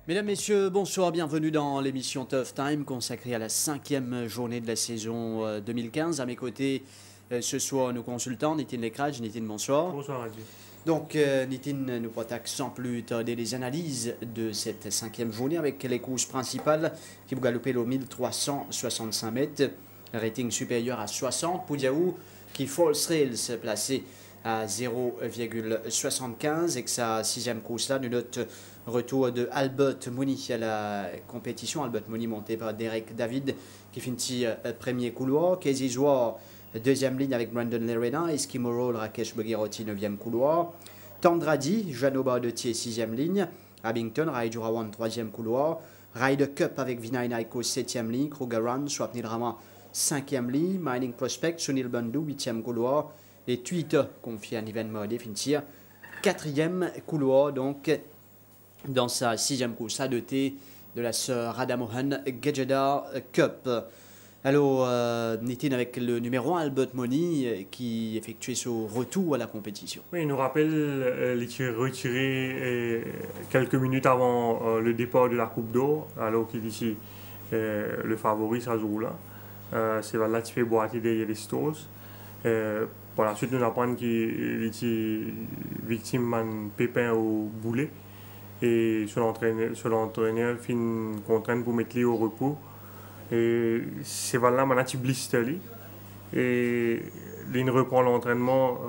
Mesdames, Messieurs, bonsoir, bienvenue dans l'émission Tough Time consacrée à la 5e journée de la saison 2015. À mes côtés, ce soir, nos consultants, Nitin Lekraj. Nitin, bonsoir. Bonsoir, Adi. Donc, Nitin nous attaque sans plus tarder les analyses de cette 5e journée avec les courses principales qui vont galoper au 1365 mètres, rating supérieur à 60. Poudiaou qui force rail se placer à 0,75 et que sa 6e course là, nous note retour de Albert Mooney à la compétition. Albert Mooney monté par Derek David qui finit premier couloir. Casey Zwar, deuxième ligne avec Brandon Lerena. Eskimo Roll, Rakesh Bogirotti, 9e couloir. Tandradi, Jeannot Bardetier, 6e ligne. Abington, Rai Jurawan, 3e couloir. Ryder Cup avec Vinay Naiko, 7e ligne. Krugerrun, Swapnil Rama, 5e ligne. Mining Prospect, Sunil Bandhu, 8e couloir. Et Twitter, confié à Niven Morde, finir 4e couloir. Donc, dans sa 6e course à doter de la sœur Radhamohan Gajada Cup. Alors, Nitin avec le numéro 1, Albert Mooney, qui effectuait son retour à la compétition. Oui, il nous rappelle qu'il est retiré quelques minutes avant le départ de la Coupe d'Or, alors qu'il est ici le favori, ça joue là. C'est là qu'il fait boiter derrière les Stones. Par la suite, nous apprenons qu'il était victime d'un pépin au boulet. Et sur l'entraîneur fin contraint pour mettre lui au repos. Et c'est là mon petit blister lui. Et il reprend l'entraînement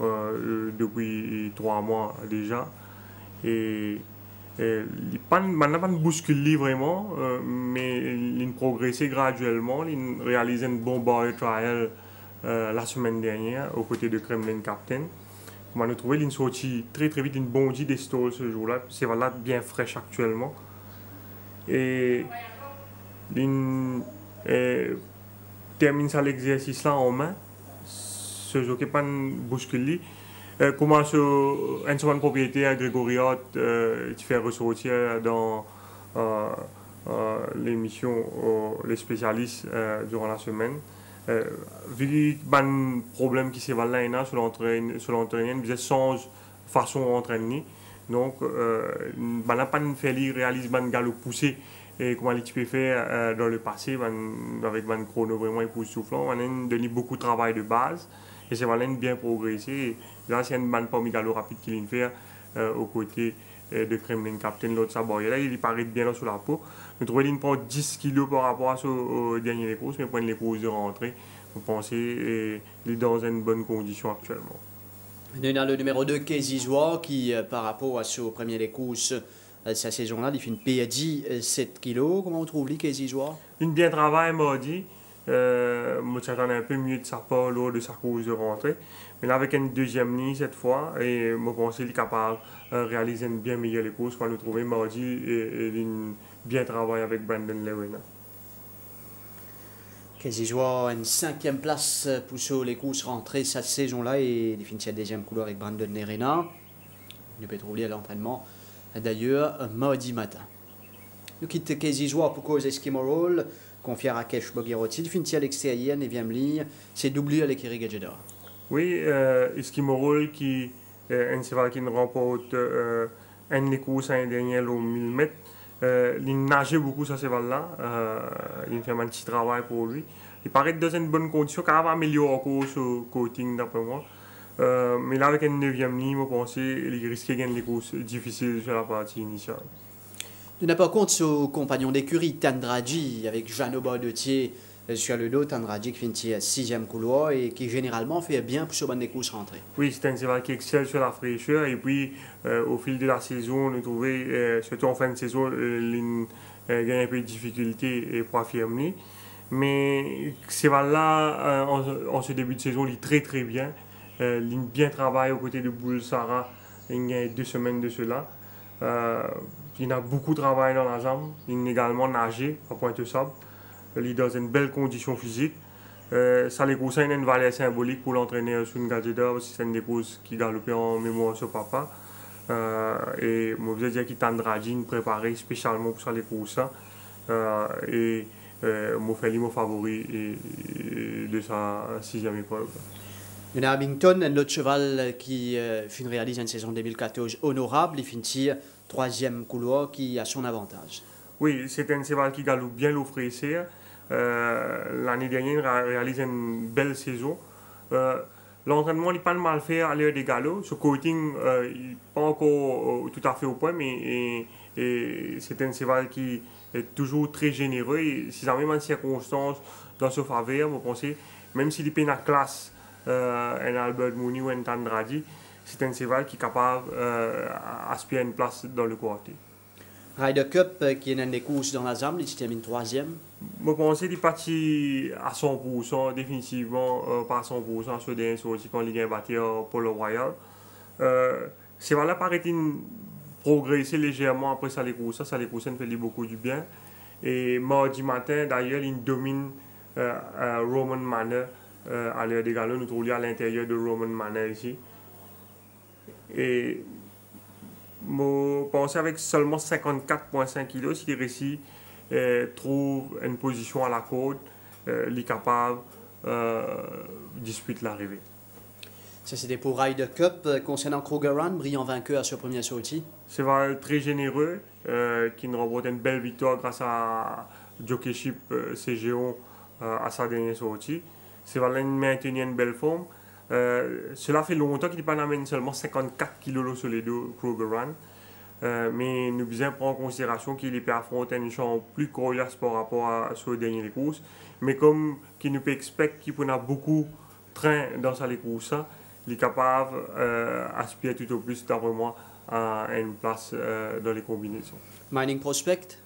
depuis 3 mois déjà. Et il n'a pas de bouscule vraiment, mais il progressé graduellement. Il réalise un bon barrier trial la semaine dernière aux côtés de Kremlin Captain. On a trouvé une sortie très vite, une bondie des stalls ce jour-là. C'est voilà bien fraîche actuellement. Et il termine ça l'exercice là en main. Ce jockey pas une bouscule. Commence un second propriétaire Grégoriot qui fait ressortir dans l'émission les spécialistes durant la semaine. Vu qu'il y a un problème qui s'est là sur l'entraîneur, il change façon d'entraîner. Donc, il n'a pas fait réaliser un galop poussé et comment il peut faire dans le passé avec un chrono vraiment époustouflant. On a donné beaucoup de travail de base et c'est vraiment bien progressé. Là, c'est un parmi galop rapide qu'il fait aux côtés de Kremlin Captain, l'autre saboyer. Là, il paraît bien là sur la peau. Nous trouvons qu'il prend 10 kg par rapport à ce dernier courses, mais pour les courses de rentrée, vous pensez qu'il est dans une bonne condition actuellement. Nous avons le numéro 2, Casey Zwar, qui par rapport à ce premier des courses sa saison-là, il fait une PAD 7 kg. Comment on trouve lui, Casey Zwar? Une bien travail, mardi. Moi, j'attendais un peu mieux de sa part lors de sa course de rentrée. Mais là, avec une deuxième ligne cette fois, et moi, je pense qu'il est capable de réaliser une bien meilleure course qu'on a trouvé mardi et bien travaillé avec Brandon Lerena. Casey Zwar, une 5e place pour les courses rentrées cette saison-là et il finit la 2e couloir avec Brandon Lerena. Nous peut trouver à l'entraînement d'ailleurs mardi matin. Nous quittons Casey Zwar pour cause Eskimo Roll. Confié à Rakesh Bogirotti, il finit à l'extérieur, 9e ligne, c'est doublé avec Eric Gajeda. Oui, Eskimo Roll qui remporte une course l'année dernière au 1000 mètres. Il nageait beaucoup ça là. Il fait un petit travail pour lui. Il paraît dans une bonne condition, car il va améliorer encore ce coating d'après moi. Mais là avec une 9e ligne, je pense qu'il risquait de gagner les courses difficiles sur la partie initiale. Nous n'avons pas compte ce compagnon d'écurie, Tandraji, avec Jeannot Bardetier sur le dos. Tandraji qui finit à 6e couloir et qui généralement fait bien pour ce bonne des courses rentrées. Oui, c'est un cheval qui excelle sur la fraîcheur. Et puis, au fil de la saison, on a trouvé, surtout en fin de saison, il gagne un peu de difficulté pour affirmer. Mais ce cheval-là, en ce début de saison, il est très bien. Il bien travaille aux côtés de Boule Sarah. Il y a 2 semaines de cela. Il a beaucoup travaillé dans la jambe. Il a également nagé à Pointe-Sable. Il est dans une belle condition physique. Ça, les courses, il a une valeur symbolique pour l'entraîneur Sun Gajeda, parce que c'est une des courses qui galopait en mémoire de son papa. Et moi, je veux dire qu'il est en train de préparer spécialement pour ça, les courses. Et moi, je mon favori de sa 6e épreuve. Il y a Abington, un autre cheval qui réalise une saison 2014 honorable. Il finit troisième couloir qui a son avantage. Oui, c'est un cheval qui galope bien l'offre. L'année dernière, il a réalisé une belle saison. L'entraînement n'est pas mal fait à l'heure des galops. Ce coating il n'est pas encore tout à fait au point, mais c'est un cheval qui est toujours très généreux. Et si jamais une circonstance dans ce faveur, vous pensez, même s'il est la classe, un Albert Mooney ou un Tandradi, c'est un cheval qui est capable d'aspirer à une place dans le quartier. Ryder Cup, qui est une des courses dans la ZAM, il se termine troisième. Je pense qu'il est parti à 100%, définitivement pas à 100% sur des sorties quand il a battu pour le Royal. C'est voilà, paraît-il progresser légèrement après ça les courses. Ça les courses, ça fait beaucoup du bien. Et mardi matin, d'ailleurs, il domine Roman Manor à l'heure des galops. Nous trouvons à l'intérieur de Roman Manor ici. Et je pense avec seulement 54,5 kg, s'il réussit trouve une position à la côte, il est capable de disputer l'arrivée. Ça, c'était pour Ryder Cup. Concernant Kruger-Run, brillant vainqueur à ce premier sortie. C'est un très généreux qui nous remporte une belle victoire grâce à Jockeyship CGO à sa dernière sortie. C'est vraiment maintenir une belle forme. Cela fait longtemps qu'il n'a pas amené seulement 54 kg sur les deux Kruger-Run. Mais nous devons prendre en considération qu'il peut affronter une chambre plus coriace par rapport à ce dernier courses. Mais comme qu'il nous peut expecter qu'il peut avoir beaucoup de train dans sa courses, il est capable d'aspirer tout au plus d'après moi à une place dans les combinaisons. Mining Prospect.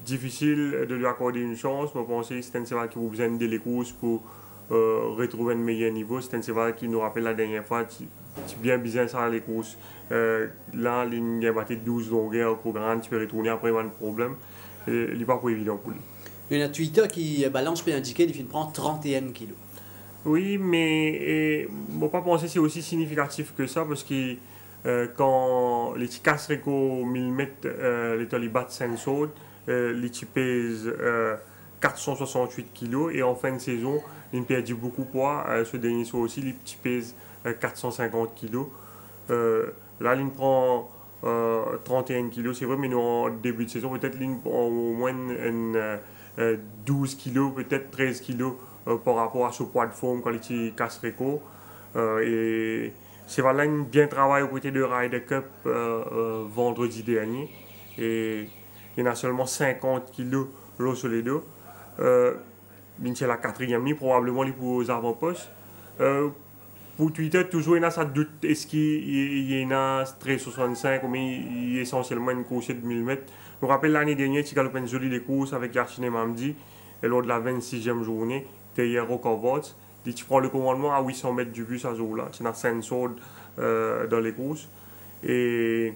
Difficile de lui accorder une chance. Je pense que c'est un cheval qui vous besoin de les courses pour retrouver un meilleur niveau. C'est un cheval qui nous rappelle la dernière fois. C'est bien bizarre ça les courses. Là, il a battu 12 longueurs pour grand, tu peux retourner après un problème. Il n'est pas trop évident pour lui. Il y a un Twitter qui balance peut indiquer qu'il prend 31 kg. Oui, mais je ne pas penser que c'est aussi significatif que ça parce que quand les Casreco 1000 mètres, les Talibat Saint-Saud, les pèsent 468 kg et en fin de saison, ils ont perdu beaucoup de poids. Ce dernier saut aussi, les petits pèsent 450 kg. Là, il prend 31 kg, c'est vrai, mais nous, en début de saison, peut-être il prend au moins 12 kg, peut-être 13 kg par rapport à ce poids de forme quand il est Casreco. Et c'est voilà, il bien travaillé aux côtés de Ryder Cup vendredi dernier. Et il y en a seulement 50 kg sur les deux. C'est la quatrième ligne, probablement les pour avant-postes. Pour Twitter, toujours il y a ça doute, est-ce qu'il y a 13,65 ou mais il y a essentiellement une course de 1000 mètres. Je me rappelle l'année dernière, il a une jolie course avec Yachine Mamdi, et lors de la 26e journée, derrière Rokovots, il prend le commandement à 800 mètres du bus à ce jour-là. C'est dans Saint-Saud dans les courses. Et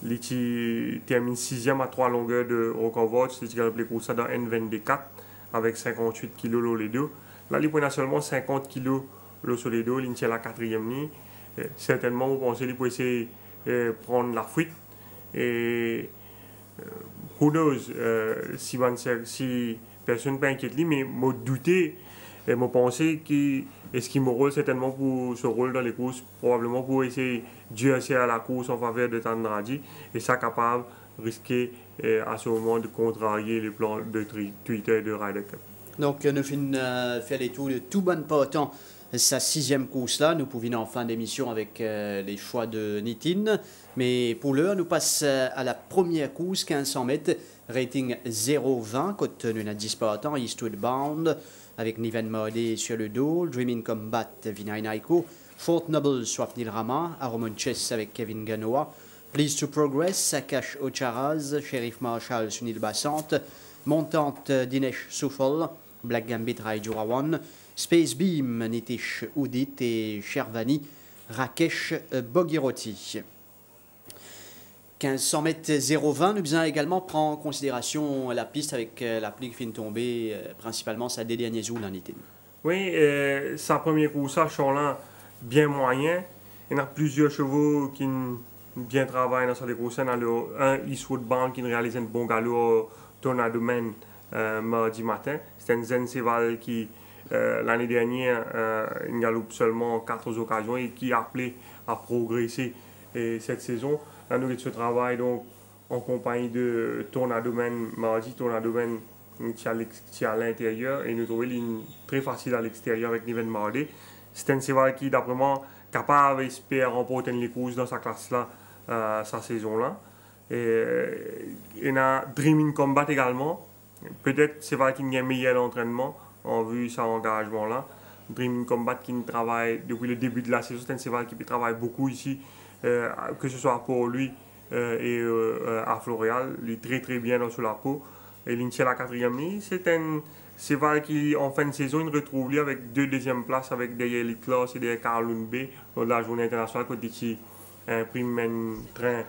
il termine 6e à 3 longueurs de Rokovots, il a les courses dans N24 avec 58 kg les deux. Là, il prend seulement 50 kg le Soledo, il est la quatrième ligne. Certainement, vous pensez qu'il peut essayer de prendre la fuite. Et who knows, si personne ne peut inquiéter, mais je doutais, je pensais est-ce qu'il me rôle certainement pour ce rôle dans les courses, probablement pour essayer de à la course en faveur de Tandradi, et ça capable de risquer à ce moment de contrarier les plans de Twitter de Ryder Cup. Donc, nous finissons faire les tours de tout bon portant. Sa 6e course-là, nous pouvons en fin d'émission avec les choix de Nitin. Mais pour l'heure, nous passons à la première course, 1500 mètres, rating 0,20, compte tenu de 10 partants, Eastwood Bound, avec Niven Mordé sur le dos, Dreaming Combat, Vinay Naiko, Fort Noble, Swapnil Rama, Aromon Chess avec Kevin Ganoa, Please to Progress, Sakash Ocharaz, Sheriff Marshall, Sunil Bassant, Montante, Dinesh Soufol, Black Gambit, Raijurawan, Space Beam, Nitish Udit et Shervani, Rakesh Bogiroti. 1500 mètres 0,20, nous devons également prendre en considération la piste avec la pluie qui vient de tomber, principalement sa dernière zoule en été. Oui, sa première course à Charlin, bien moyen. Il y a plusieurs chevaux qui bien travaillent dans cette course. Il y a un Eastwood Bound qui réalise un bon galop au Tornado Man mardi matin. C'est un Zen Cheval qui, l'année dernière, il galope seulement 4 occasions et qui a appelé à progresser cette saison. la nourriture de ce travail donc en compagnie de Tornado Man, mardi Tornado Man qui est à l'intérieur et nous trouvons une très facile à l'extérieur avec Niven Mardé. C'est un cheval qui d'après moi capable d'espérer remporter les courses dans sa classe là, sa saison là. Et il y a Dreaming Combat également. Peut-être cheval qui a meilleur entraînement en vue de son engagement là. Dreaming Combat qui travaille depuis le début de la saison, c'est un cheval qui travaille beaucoup ici, que ce soit pour lui et à Floréal, il est très bien dans la peau. Et l'Intia la quatrième ligne, c'est un cheval qui en fin de saison, il retrouve lui avec 2 deuxièmes places avec derrière Elite Class et derrière Kowloon Bay lors de la journée internationale côté qui imprime un train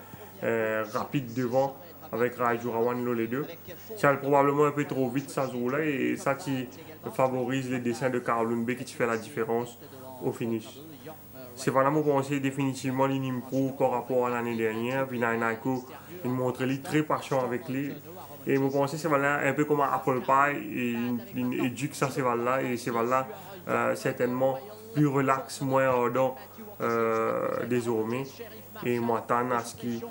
rapide devant avec Raijurawan les deux. Ça probablement un peu trop vite ça jour-là et ça qui favorise les dessins de Kowloon Bay qui fait la différence au finish. C'est vraiment mon conseil définitivement l'improve par rapport à l'année dernière. Puis Naiko, il montre lui très patient avec lui. Et mon conseil c'est voilà un peu comme Apple Pie et il éduque ça c'est voilà et c'est voilà certainement plus relax, moins ardent désormais. Et m'attend à ce qu'il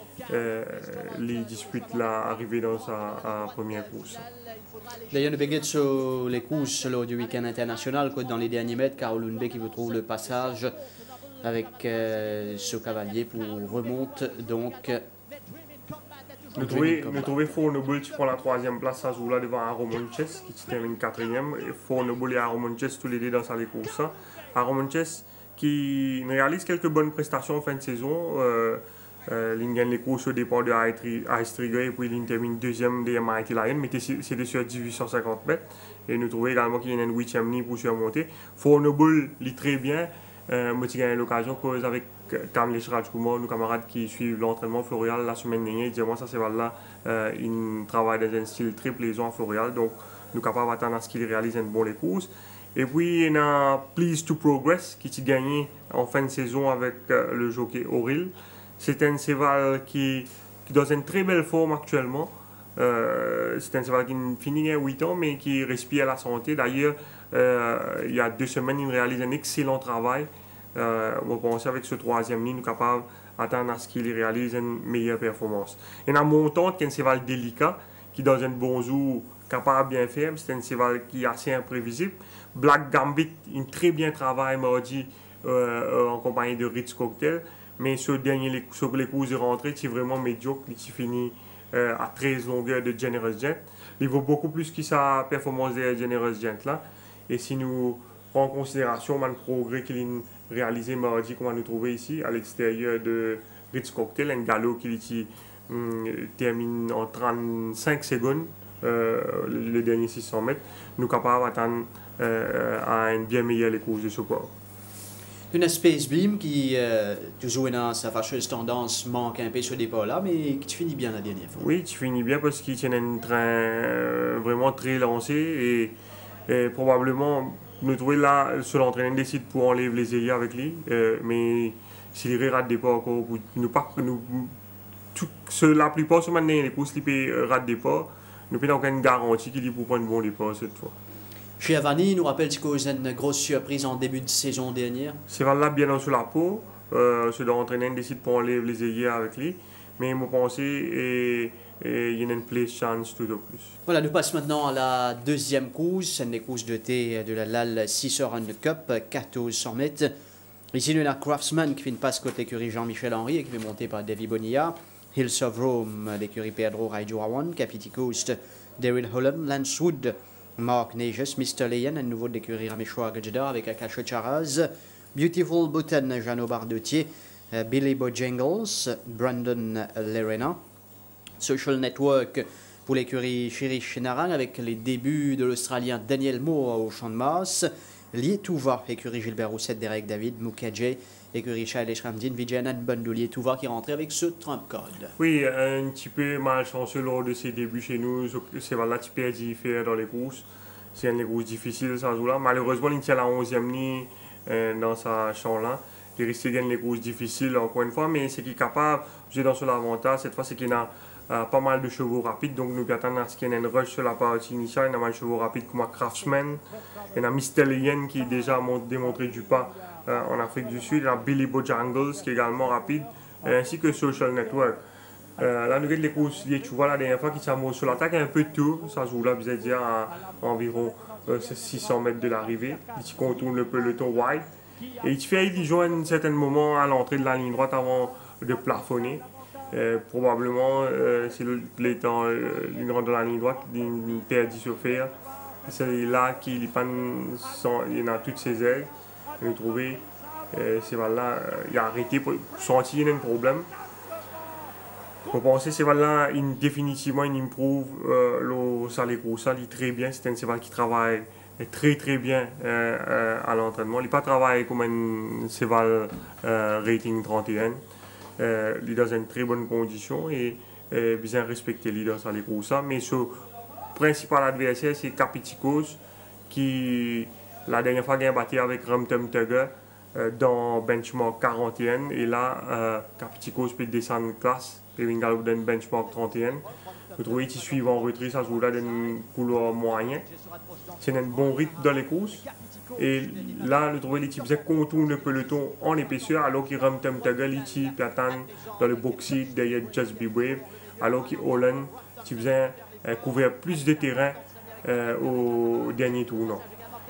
les dispute là arrivé dans sa première course. D'ailleurs, nous begets sur les courses lors du week-end international, dans les derniers mètres, Kowloon Bay qui vous trouve le passage avec ce cavalier pour remonte donc. Nous trouvons Fornoble qui prend la 3e place à jour là devant Aaron Monches qui termine 4e. Fornoble et Aaron Monches tous les deux dans sa course. Aaron Monches qui réalise quelques bonnes prestations en fin de saison. Il gagne les courses au départ de Ice Trigger et puis il termine 2e de Mighty Lion, mais c'était sur 1850 mètres. Et nous trouvons également qu'il y a une 8e ligne pour surmonter. Fornoble lit très bien. Moi, j'ai gagné l'occasion cause avec Kamlesh Rajkumar, nos camarades qui suivent l'entraînement Floréal la semaine dernière. Ils disaient, moi, ça c'est là, il travaille dans un style très plaisant à Floréal. Donc, nous sommes capables d'attendre à ce qu'il réalise un bon les courses. Et puis, il y a Please to Progress qui a gagné en fin de saison avec le jockey Auril. C'est un cheval qui est dans une très belle forme actuellement. C'est un cheval qui finit à 8 ans, mais qui respire à la santé. D'ailleurs, il y a 2 semaines, il réalise un excellent travail. On pense avec ce 3e ligne, nous sommes capables d'attendre à ce qu'il réalise une meilleure performance. Il y a Montante qui est un cheval délicat, qui dans un bon jour capable de bien faire. C'est un cheval qui est assez imprévisible. Black Gambit, un très bien travail mardi en compagnie de Ritz Cocktail. Mais sur les courses de rentrée, c'est vraiment médiocre. Il finit à 13 longueurs de Generous Gent. Il vaut beaucoup plus que sa performance de Generous Gent là. Et si nous prenons en considération le progrès qu'il a réalisé mardi, qu'on va nous trouver ici, à l'extérieur de Ritz Cocktail, un galop qui termine en 35 secondes, le dernier 600 mètres, nous sommes capables d'attendre à une bien meilleure les courses de support. Une Space Beam qui, toujours dans sa fâcheuse tendance, manque un peu ce départ-là, mais qui finit bien la dernière fois. Oui, tu finis bien parce qu'il tient un train vraiment très lancé et probablement nous trouvons là, sur l'entraîneur décide pour enlever les ailiers avec lui, mais s'il rate départ encore, la plupart sur maintenant les courses qui rate départ, nous n'avons aucune garantie qu'il pour prendre un bon départ cette fois. Chez Avani, nous rappelle que c'est une grosse surprise en début de saison dernière. C'est là bien dans la peau. Ce l'entraîneur décide pour enlever les ailiers avec lui. Mais je pense qu'il y a une place chance tout au plus. Voilà, nous passons maintenant à la 2e course. C'est une course de thé de la LAL 6 Run Cup, 1400 mètres. Ici, nous avons Craftsman qui fait une passe côté l'écurie Jean-Michel Henry et qui est monté par Davy Bonilla. Hills of Rome, l'écurie Pedro Raijurawan, Capiti Coast, Daryl Holland, Lancewood, Mark Nages, Mr. Leyen, un nouveau d'écurie Rameshwar Gajdar avec Akash Charaz, Beautiful Button, Jeannot Bardotier, Billy Bojangles, Brandon Lerena, Social Network pour l'écurie Chirish Narang avec les débuts de l'Australien Daniel Moore au champ de masse, Lietouva, écurie Gilbert Rousset, Derek David, Mukadjé, écurie Shailesh Ramdin, Vijayanan Bandou, Lietouva qui est rentré avec ce trump code. Oui, un petit peu malchanceux lors de ses débuts chez nous, c'est là tu perds faire dans les courses. C'est une course difficile ça jour là. Malheureusement, il tient la 11e ligne dans sa champ là. Il risque de gagner les courses difficiles encore une fois, mais c'est qu'il est capable de jouer dans son avantage. Cette fois, c'est qu'il a pas mal de chevaux rapides, donc nous attendons à ce qu'il y ait une rush sur la partie initiale. Il y a mal de chevaux rapides comme Craftsman. Il y a Mr. Leyen qui a déjà démontré du pas en Afrique du Sud. Il y a Billy Bojangles qui est également rapide. ainsi que Social Network. Là, nous avons les courses, tu vois, la dernière fois qu'ils sont sur l'attaque un peu tôt, ça se joue là, vous allez dire, à environ 600 mètres de l'arrivée. Ils contournent le peloton wide. Et il fait ils jouent à un certain moment à l'entrée de la ligne droite avant de plafonner. Probablement, si il dans la ligne droite, il perd du chauffeur. C'est là qu'il y a toutes ses ailes. Vous trouvez, c'est là, il a arrêté pour sentir qu'il y a un problème. Pour penser, c'est là, définitivement, il improve le salaire ça, il très bien. C'est un cheval qui travaille très bien à l'entraînement. Il n'a pas travaillé comme un cheval rating 31. Il est dans une très bonne condition et bien respecté le dans salaire ça. Mais son principal adversaire, c'est Capiticos, qui la dernière fois a battu avec Rumtum Tugger dans benchmark 41. Et là, Capiticos peut descendre classe. Dans le benchmark 31. Vous trouvez qu'il suit en retrait, ça se joue là dans un couloir moyen. C'est un bon rythme dans les courses. Et là, vous trouvez les types contournent le peloton en épaisseur, alors qu'ils rentrent un peu les types attendent dans le boxing derrière Just Be Brave, alors qu'ils Holland, qui faisait couvrir plus de terrain au dernier tournant.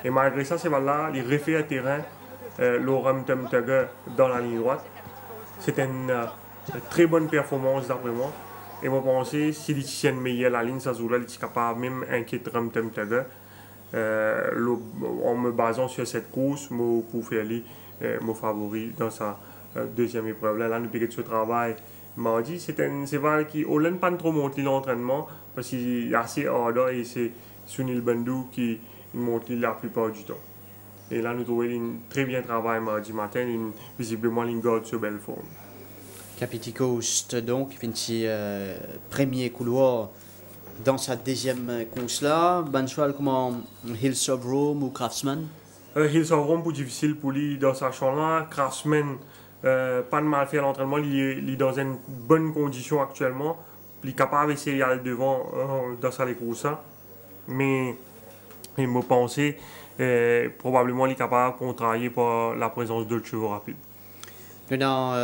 Et malgré ça, c'est là, il refait un terrain, le Rumtum Tugger dans la ligne droite. C'est une très bonne performance d'après moi. Et moi, je pense que si les tiennent meilleur la ligne, ça se joue là, ils sont capables même inquiéter Rumtum Tugger. En me basant sur cette course, je peux faire mon favori dans sa deuxième épreuve. Là, nous avons ce travail mardi. C'est un cheval qui n'a pas trop monté l'entraînement parce qu'il est assez hard et c'est Sunil Bandhu qui monte la plupart du temps. Et là, nous trouvons un très bien travail mardi matin, visiblement, il garde sur belle forme. Capiticos, donc, finit premier couloir dans sa deuxième course là. Ben cheval comme Hills of Rome ou Craftsman. Hills of Rome, plus difficile pour lui dans sa chambre là. Craftsman, pas de mal fait l'entraînement, il est dans une bonne condition actuellement. Il est capable d'essayer d'aller devant dans sa course. Mais il m'a pensé, probablement il est capable de contrarier par la présence d'autres chevaux rapides. Dans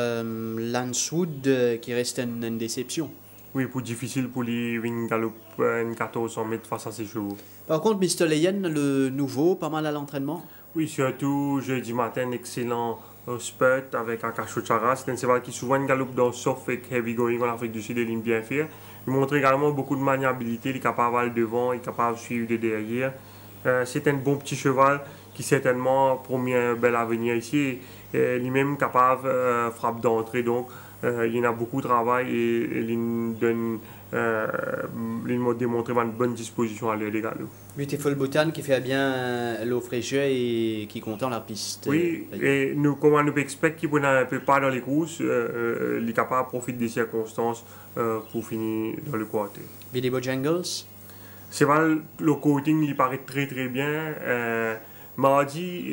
Lancewood qui reste une déception. Oui, plus difficile pour lui venir galoper une 1400 mètres face à ses chevaux. Par contre, Mr. Leyen, le nouveau, pas mal à l'entraînement. Oui, surtout jeudi matin, excellent spurt avec Akacho Chara. C'est un cheval qui souvent galope dans soft et heavy going en Afrique du Sud et lignes bien faire. Il montre également beaucoup de maniabilité, il est capable d'aller devant, il est capable de suivre de derrière. C'est un bon petit cheval qui certainement promet un bel avenir ici. Lui-même capable de frappe d'entrée, donc il y en a beaucoup de travail et il m'a démontré une bonne disposition à l'air des galops. Beautiful Bhutan qui fait bien l'eau fraîcheur et qui content la piste. Oui, et nous, comme nous expectons qu'il ne peut pas dans les courses, il est capable de profiter des circonstances pour finir dans le quartier. Billy Bojangles. C'est vrai, le coating il paraît très bien. Mardi,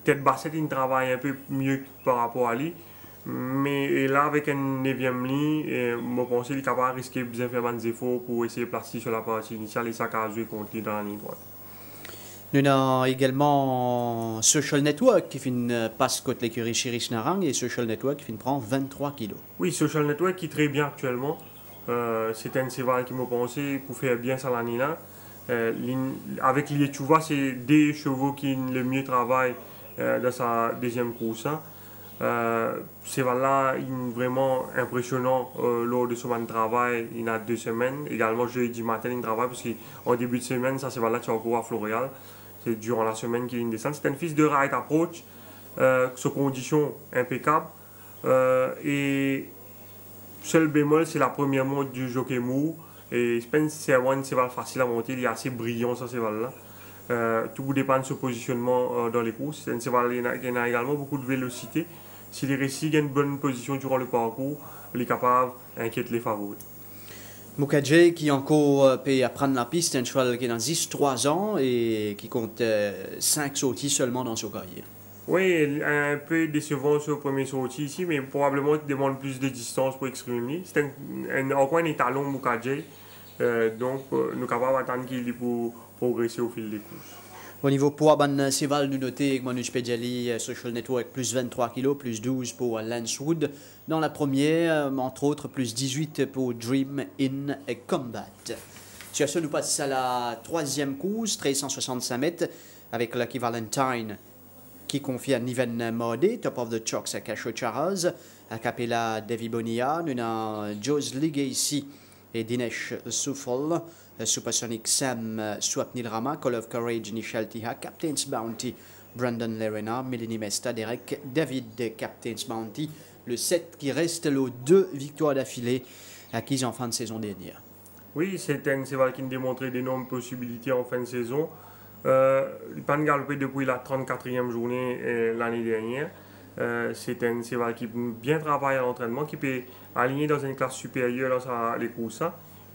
peut-être Bassett il travaille un peu mieux par rapport à lui. Mais là, avec une 9e ligne, je pense qu'il est capable de risquer bien faire des efforts pour essayer de placer sur la partie initiale et ça a joué contre lui dans la ligne droite. Nous avons également Social Network qui fait une passe contre l'écurie Chirish Narang et Social Network qui prend 23 kg. Oui, Social Network qui est très bien actuellement. C'est un cheval qui m'a pensé pour faire bien ça l'année là. Avec les tu vois, c'est des chevaux qui le mieux travaillent dans sa deuxième course. C'est là vraiment impressionnant lors de son travail. Il a 2 semaines. Également jeudi matin il travaille parce qu'en début de semaine ça c'est là tu as encore à Floréal. C'est durant la semaine qu'il descend. C'est un fils de right approach, sous conditions impeccables et seul bémol c'est la première monte du jockey mou. Et je pense que c'est un cheval facile à monter, il est assez brillant ce cheval-là. Tout dépend de son positionnement dans les courses. C'est un cheval qui a également beaucoup de vélocité. S'il réussit à une bonne position durant le parcours, il est capable d'inquiéter les favoris. Mukherjee qui encore peut apprendre la piste, c'est un cheval qui est dans 10-3 ans et qui compte 5 sorties seulement dans son carrière. Oui, un peu décevant sur le premier sortie ici, mais probablement il demande plus de distance pour exprimer. C'est encore un étalon Mukherjee, donc nous sommes capables d'attendre qu'il pour progresser au fil des courses. Au niveau poids, ban Seval, nous notons que Manu Spediali, Social Network, plus 23 kg, plus 12 pour Lance Wood. Dans la première, entre autres, plus 18 pour Dream in Combat. Sur ce, nous passons à la troisième course, 1365 mètres, avec Lucky Valentine qui confie à Niven Mode, Top of the Chalks à Cacho Charaz, à Capella Devi Bonilla, nous avons Joe's League ici et Dinesh Soufol, Supersonic Sam, Swapnil Rama, Call of Courage, Nishal Tiha, Captain's Bounty, Brandon Lerena, Melanie Mesta, Derek, David, Captain's Bounty, le 7 qui reste les 2 victoires d'affilée acquises en fin de saison dernière. Oui, c'est un cheval qui a démontré d'énormes possibilités en fin de saison. Il n'a pas galopé depuis la 34e journée l'année dernière. C'est un cheval qui bien travaille à l'entraînement, qui peut aligner dans une classe supérieure dans les courses,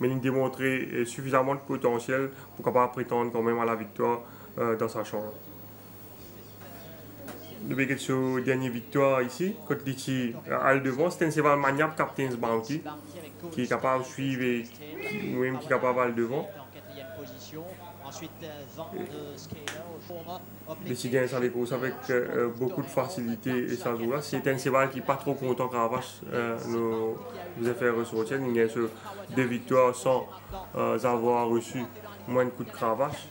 mais il a démontré suffisamment de potentiel pour capable prétendre quand même à la victoire dans sa chambre. Depuis que sa dernière victoire ici, contre Litchi à le devant, c'est un cheval maniable Captain's Bounty, qui est capable de suivre et qui est capable à le devant. Il gagne sa course avec beaucoup de facilité et ça joue là. C'est un cheval qui n'est pas trop content Cravache nous a fait ressortir. Il gagne sur 2 victoires sans avoir reçu moins de coups de Cravache.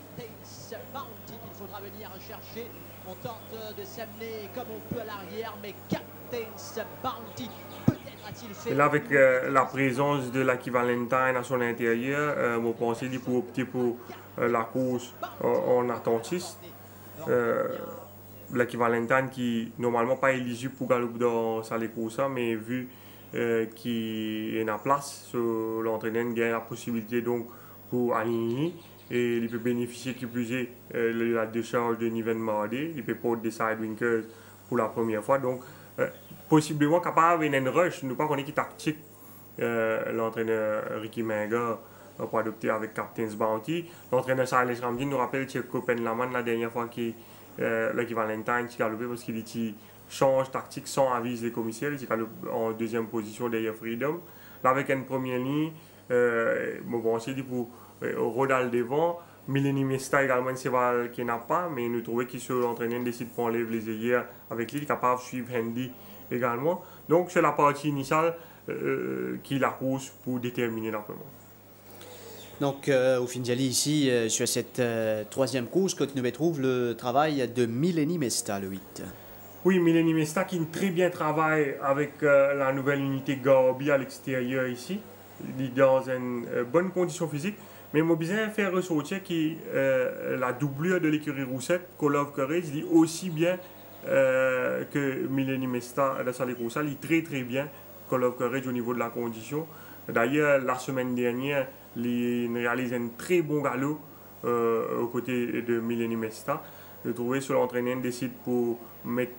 On tente de s'amener comme on peut à l'arrière, mais Captain's Bounty, peut-être a-t-il fait... Et là, avec la présence de Lucky Valentine à son intérieur, mon pensée pour opter pour la course en attentiste. Lucky Valentine qui normalement pas éligible pour galoper dans sa course, mais vu qu'il est en place, l'entraîneur gagne la possibilité donc pour aligner. Et il peut bénéficier qui plus est la décharge de Niven Mardé, il peut porter des sidewinkers pour la première fois. Donc, possiblement capable d'une rush, nous pas qu'on est qui tactique l'entraîneur Ricky Menga pour adopter avec Captain's Bounty. L'entraîneur Silas Ramsey nous rappelle que Copenhagen la dernière fois qu'il Lucky Valentine qui galopé parce qu'il change tactique sans aviser les commissaires, il galope en deuxième position derrière Freedom. Là, avec une première ligne, bon, c'est pour Rodal devant, Melanie Mesta également un cheval qui n'a pas, mais nous trouvons qu'il se l'entraîneur décide pour enlever les œillères avec lui, il est capable de suivre Handy également. Donc c'est la partie initiale qui est la course pour déterminer l'applement. Donc au Finjali ici, sur cette troisième course, que nous retrouvons le travail de Melanie Mesta, le 8. Oui, Melanie Mesta qui très bien travaille avec la nouvelle unité Garbi à l'extérieur ici, il est dans une bonne condition physique. Mais moi, bien faire ressortir que la doublure de l'écurie Roussette, Call of Courage, il dit aussi bien que Melanie Mesta dans sa course, il est très bien Call of Courage au niveau de la condition. D'ailleurs, la semaine dernière, il réalise un très bon galop aux côtés de Melanie Mesta. Je trouvais sur l'entraîneur décide pour mettre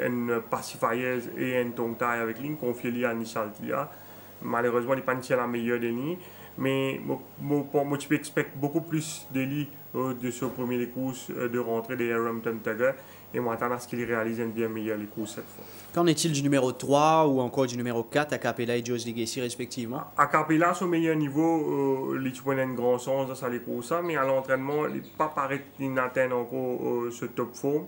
une pacifier et un tongue taille avec lui, confier à Nishal Tia. Malheureusement, il n'est pas la meilleure des lignes. Mais moi, tu peux expecter beaucoup plus de lits de ce premier courses de rentrée des Hampton Tiger et m'attendre à ce qu'il réalise une bien meilleure les courses cette fois. Qu'en est-il du numéro 3 ou encore du numéro 4 à Capella et Joe's Legacy respectivement? À Capella, son meilleur niveau, il a un grand sens dans sa course, mais à l'entraînement, il n'est pas paraît inatteint encore ce top form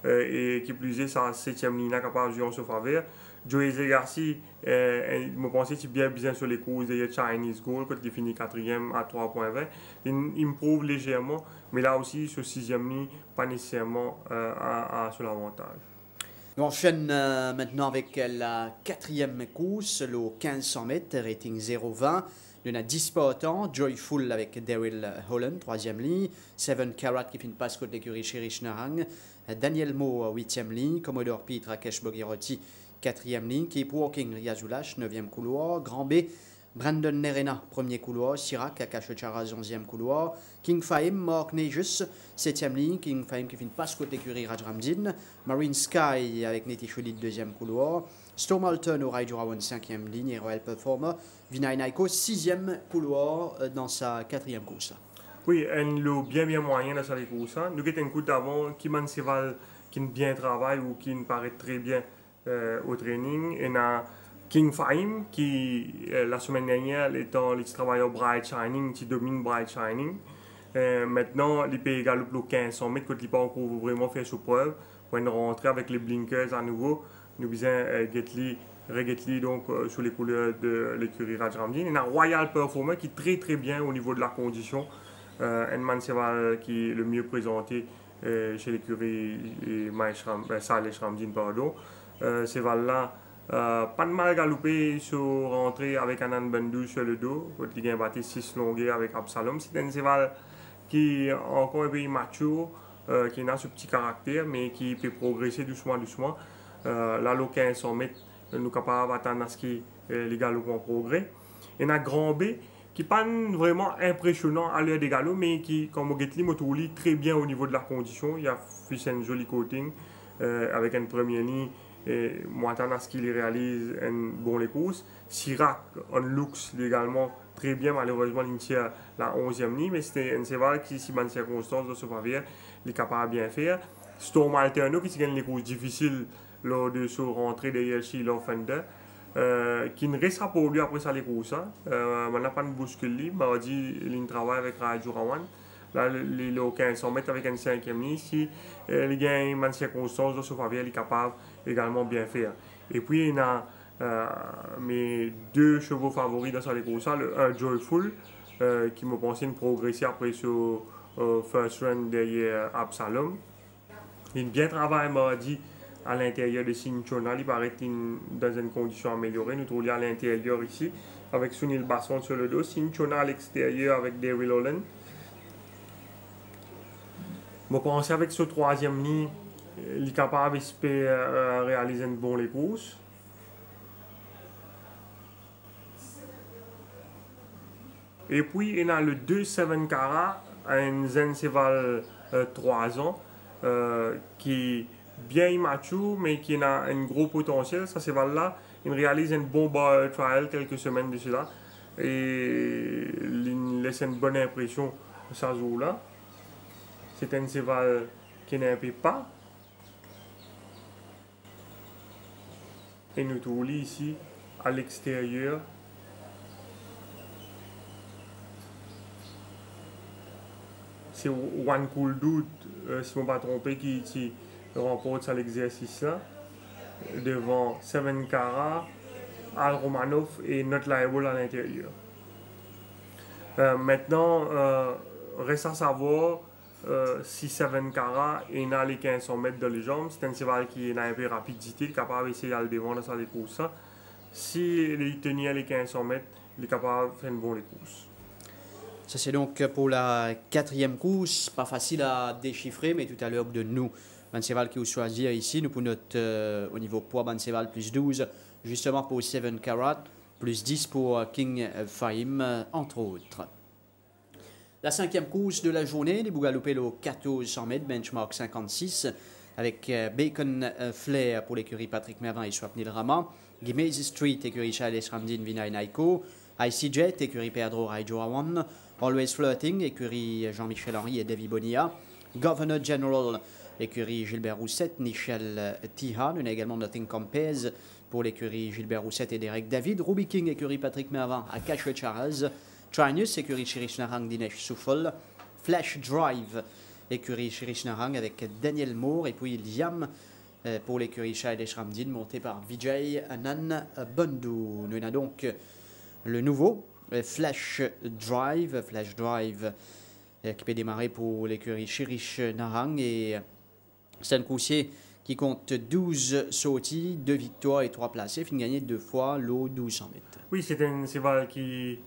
et qui plus est sa 7e ligne capable de jouer en sa faveur. Joe's Legacy, je pense qu'il est bien sur les courses de Chinese Gold, quand il finit 4e à 3.20. Il improuve légèrement, mais là aussi, sur 6e ligne, pas nécessairement sur l'avantage. On enchaîne maintenant avec la 4e course, le 1500 mètres, rating 0,20. Il y en a 10 partants, Joyful avec Daryl Holland, 3e ligne, 7 Carat qui fait une passe contre l'écurie Cherish Narang, Daniel Mo, 8e ligne, Commodore Pete, Rakesh Bogirotti, 4e ligne, Keep Walking, Yazulash, 9e couloir, Grand B, Brandon Nerena, 1er couloir, Sirac, Akash Charaz, 11e couloir, King Fahim, Mark Nejus, 7e ligne, King Fahim qui fait une passe côté l'écurie Rajramdin, Marine Sky avec Neti Cholit, 2e couloir, Storm Alton au Raidurawan, 5e ligne, et Royal Performer, Vinay Naiko, 6e couloir dans sa 4e course. Oui, un lot bien moyen dans sa course. Nous avons un coup d'avant qui m'a cheval qui bien travaille ou qui paraît très bien au training. Et a King Fahim qui la semaine dernière étant le travailleur Bright Shining qui domine Bright Shining. Maintenant, il peut également le 1500 mètres, quand il peut encore vraiment faire sa preuve. Pour une rentrée avec les blinkers à nouveau, nous disons Getli donc sous les couleurs de l'écurie Rajramdin. Il y a un Royal Performer qui est très bien au niveau de la condition. Un Manseval qui est le mieux présenté chez l'écurie Saleh Shramdin, pardon. Cheval-là, pas de mal galopé sur rentrée avec Anan Bendou sur le dos, quand il a battu 6 longueurs avec Absalom. C'est un cheval qui est encore un peu immature, qui a ce petit caractère, mais qui peut progresser doucement. Là, le 1500 mètres, nous sommes capables d'attendre à ce que les galops en progrès. Il y a un Grand B qui n'est pas vraiment impressionnant à l'heure des galops, mais qui, comme Getli, motourli très bien au niveau de la condition. Il a fait un joli coating avec une première ligne. Et moi, j'attends à ce qu'il réalise un bon les courses. Sirac, on looks également très bien, malheureusement, il tient la 11e ligne, mais c'était un cheval qui, si dans les circonstances de ce papier, il est capable de bien faire. Storm Alterno, qui gagne les courses difficiles lors de sa rentrée derrière Sheila Fender, qui ne restera pas lui après ça les courses. On n'a pas de bouscule libre, on dit qu'il travaille avec Radio Rawan. Là, les 1500 mètres avec une 5e ligne, si il gagne dans les circonstances de ce papier, il est capable également bien faire. Et puis, il y a mes 2 chevaux favoris dans cette course, le 1 Joyful, qui me pensait progresser après ce first run derrière Absalom. Il bien travaille mardi à l'intérieur de Cinchona, il paraît dans une condition améliorée. Nous trouvons à l'intérieur ici, avec Sunil Basson sur le dos, Cinchona à l'extérieur avec Daryl Holland. Je pense avec ce 3e ligne, il est capable de réaliser une bonne course. Et puis, il y a le 2-7 Cara, un Zenseval 3 ans, qui est bien immature, mais qui a un gros potentiel. Ce cheval-là, il réalise un bon bar trial quelques semaines de cela. Et il laisse une bonne impression ce jour-là. C'est un cheval qui n'en peut pas. Et nous trouvons ici, à l'extérieur, c'est One Cool Dude, si je ne me pas trompé, qui remporte ça l'exercice-là, devant Seven Cara, Al Romanov et Not Liable à l'intérieur. Maintenant, reste à savoir si Seven Cara est dans les 1500 mètres de les jambes. C'est un cheval qui est dans un peu de rapidité, capable d'essayer d'aller devant dans sa course. Si il tenait les 1500 mètres, il est capable de faire une bonne course. Ça, c'est donc pour la 4e course. Pas facile à déchiffrer, mais tout à l'heure de nous, Banseval qui vous choisir ici, nous pour notre, au niveau poids, Banseval plus 12, justement pour 7 Carat, plus 10 pour King Fahim, entre autres. La 5e course de la journée, les Bougalopé le 1400 mètres, benchmark 56, avec Bacon Flair pour l'écurie Patrick Mervin et Swapnil Rama, Gimezi Street, écurie Charles Ramdin, Vinay Naiko, IC Jet, écurie Pedro Raijoawan, Always Flirting, écurie Jean-Michel Henry et Davy Bonilla, Governor General, écurie Gilbert Roussette, Michel Tiha, nous avons également Nothing Compares pour l'écurie Gilbert Roussette et Derek David, Ruby King, écurie Patrick Mervin, Akash Charles, Trinus, écurie Chirish Narang, Dinesh Souffol, Flash Drive, écurie Chirish Narang avec Daniel Moore, et puis Liam pour l'écurie Shailesh Ramdin, monté par Vijay Anand Bendou. Nous avons donc le nouveau Flash Drive qui peut démarrer pour l'écurie Chirish Narang, et c'est un coursier qui compte 12 sorties, 2 victoires et 3 placés, fin gagné 2 fois l'eau 1200 mètres. Oui, c'est un cheval qui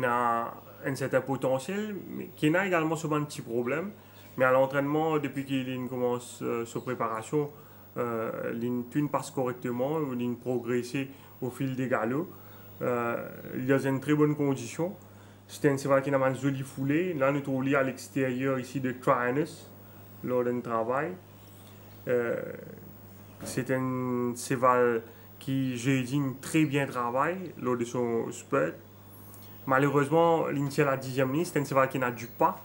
a un certain potentiel, mais qui a également souvent un petit problème. Mais à l'entraînement, depuis qu'il commence sa préparation, il passe correctement, il progresse au fil des galops. Il a une très bonne condition. C'est un cheval qui a une jolie foulée. Là, nous trouvons à l'extérieur ici de Trinus, lors d'un travail. C'est un cheval qui, j'ai dit, très bien travaille lors de son spurt. Malheureusement, il tient la 10e ligne. C'est un cheval qui n'a du pas.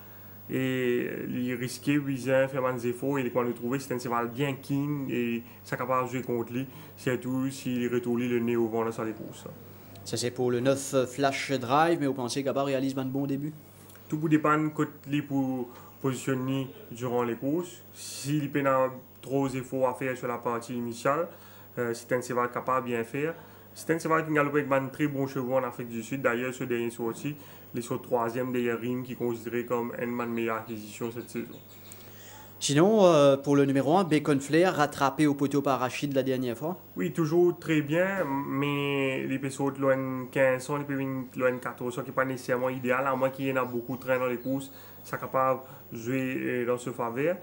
Et il risquait de faire des efforts. Et quand nous trouvons, c'est un cheval bien keen et ça capable de jouer contre lui, surtout s'il retourne le nez au vent dans sa course. Ça, c'est pour le 9 Flash Drive, mais vous pensez qu'Abba réalise un bon début? tout dépend de côté pour positionner durant les courses. S'il peut avoir trop d'efforts à faire sur la partie initiale, c'est un cheval capable de bien faire. C'est un cheval qui galope avec un très bon chevaux en Afrique du Sud. D'ailleurs, ce dernier sorti, il est sur le troisième derrière Rim, qui est considéré comme une de meilleure acquisition cette saison. Sinon, pour le numéro 1, Bacon Flair, rattrapé au poteau par Rachid la dernière fois. Oui, toujours très bien, mais les personnes qui ont 15 ans, les ont 14 ans, qui n'est pas nécessairement idéal, à moins qu'il y en a beaucoup de train dans les courses, ça capable de jouer dans ce faveur.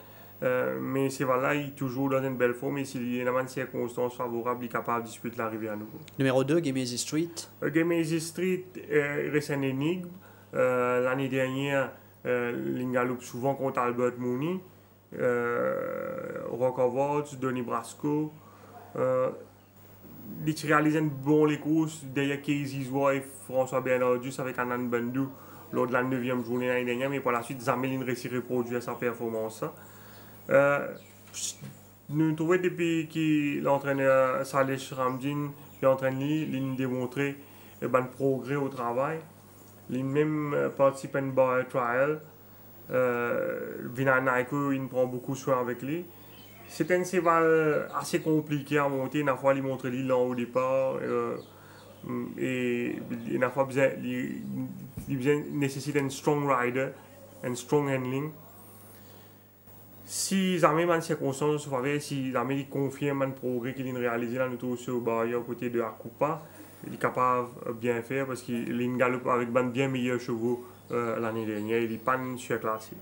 Mais c'est voilà, il est toujours dans une belle forme et s'il y a une circonstance favorable, il est capable de disputer l'arrivée à nouveau. Numéro 2, Game Easy Street. Game Easy Street reste un énigme. L'année dernière, il galope souvent contre Albert Mooney. Rock Awards, Donny Brasco. Il réalise un bon les courses derrière Casey Zoua et François Bernardus avec Anand Bandou lors de la 9e journée l'année dernière, mais par la suite, Zamel a réussi à reproduire sa performance. Nous trouvons depuis que l'entraîneur Saleh Ramdin est en train de démontrer un progrès au travail. Il même participe à une bar trial. Vinay Naiko, il prend beaucoup soin avec lui. C'est un cheval assez compliqué à monter. Une fois, il montre l'île au départ. Et une fois, il nécessite un strong rider, un strong handling. Si jamais dans circonstances se fait, si jamais il confirme le progrès qu'il a réalisé là, nous sur barrière côté de Akupa, il est capable de bien faire parce qu'il galope avec bien meilleurs chevaux l'année dernière. Il n'est pas surclassé.